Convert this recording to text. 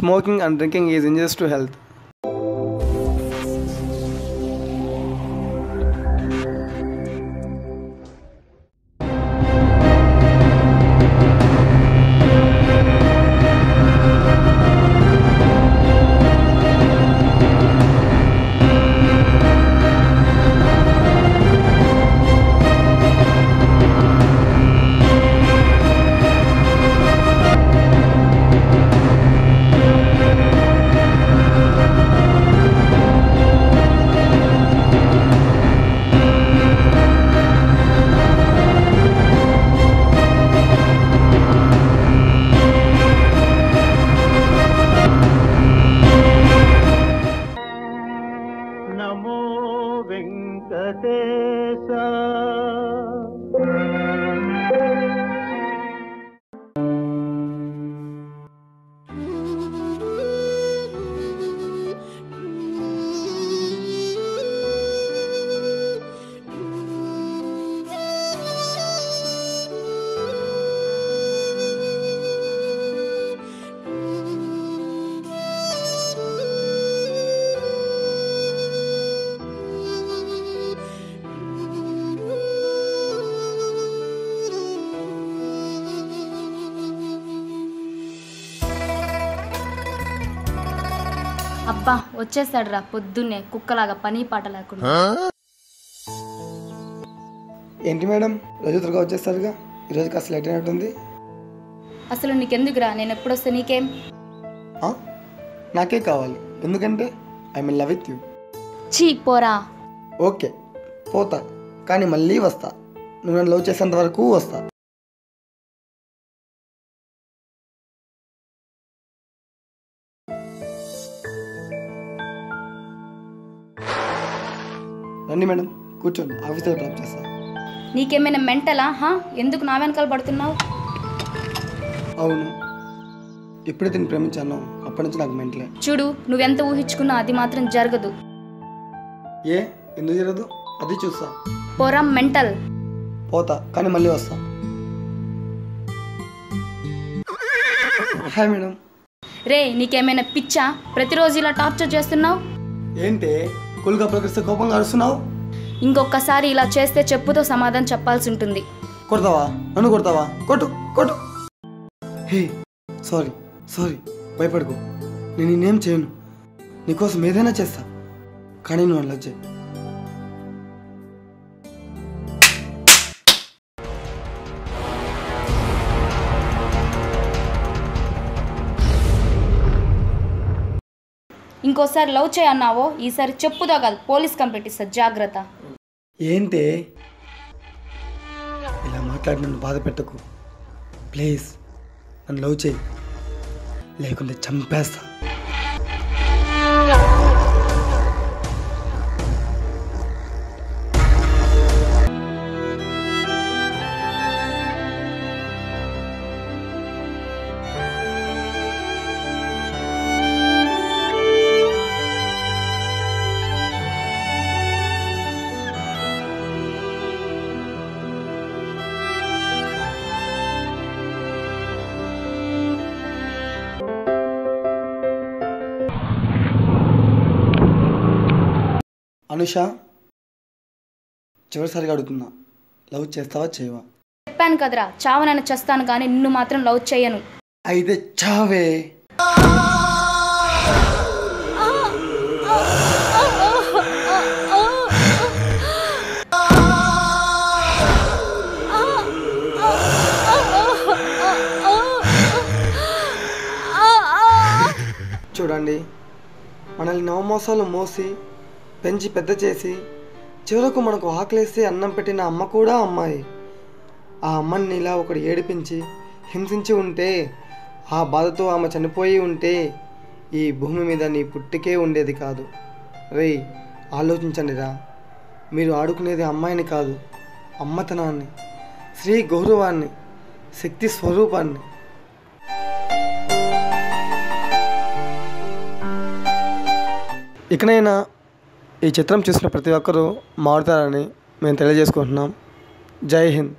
Smoking and drinking is injurious to health. నమో వెంకటేశ అబ్బా వచ్చేసాడు రా పొద్దున్నే కుక్కలాగా పని పాట లేకుండా. ఏంటి మేడం రోజు త్వరగా వచ్చేస్తారుగా, ఈరోజు కాస్త లేట్ అయినట్టుంది. అసలు నీకెందుకురా, నేను ఎప్పుడొస్తే నీకేం? నాకే కావాలి, ఎందుకంటే I mean love with you. చీ పోరా. ఓకే పోతా, కానీ మళ్ళీ వస్తా. నువ్వు నన్ను లవ్ చేసేంత వరకు వస్తా. రండి మేడం, కూర్చోండి, ఆఫీస్లో డ్రాప్ చేస్తా. నీకేమైనా మెంటలా? ఎందుకు నా వెనకాల పడుతున్నావు? అవును, ఇప్పుడే తిని ప్రేమించాను, అప్పటి నుంచి నాకు మెంటలే. చూడు, నువ్వెంత ఊహించుకున్నా అది మాత్రం జరగదు. ఏ ఎందుకు జరగదు? అది చూస్తా. పోరా మెంటల్. పోతా, కానీ మళ్ళీ వస్తా. Hi madam. రే నీకేమైనా పిచ్చా? ప్రతిరోజు ఇలా టార్చర్ చేస్తున్నావు. ఏంటి కూల్గా ప్రకరిస్తే కోపంగా అరుస్తున్నావు? ఇంకొకసారి ఇలా చేస్తే చెప్పుతో సమాధానం చెప్పాల్సి ఉంటుంది. కొడతావా? నన్ను కొడతావా? కొట్టు కొట్టు. హే సారీ సారీ, భయపడుకో, నేను నేనేం చేయను. నీకోసం ఏదైనా చేస్తా, కానీ నువ్వు అలా చేయి. ఇంకోసారి లవ్ చేయన్నావో ఈసారి చెప్పుదో కాదు పోలీస్ కంప్లైంట్ ఇస్తా, జాగ్రత్త. ఏంటి ఇలా మాట్లాడి నన్ను బాధ పెట్టకు ప్లీజ్. నన్ను లవ్ చేయి, లేకుంటే చంపేస్తా. అనుష, చివరిసారిగా అడుగుతున్నా, లవ్ చేస్తావా చేయవా? చెప్పాను కదరా, చావనని చేస్తాను కానీ నిన్ను మాత్రం లవ్ చేయను. అయితే చావే. చూడండి, మనల్ని నవమోసాలు మోసి పెంచి పెద్ద చేసి చివరకు మనకు ఆకలేసి అన్నం పెట్టిన అమ్మ కూడా అమ్మాయి. ఆ అమ్మని ఇలా ఒకడు ఏడిపించి హింసించి ఉంటే, ఆ బాధతో ఆమె చనిపోయి ఉంటే ఈ భూమి మీద నీ పుట్టికే ఉండేది కాదు. రేయ్ ఆలోచించండిరా, మీరు ఆడుకునేది అమ్మాయిని కాదు, అమ్మతనాన్ని, స్త్రీ గౌరవాన్ని, శక్తి స్వరూపాన్ని. ఇకనైనా ఈ చిత్రం చూసిన ప్రతి ఒక్కరూ మారుతారని మేము తెలియజేసుకుంటున్నాం. జై హింద్.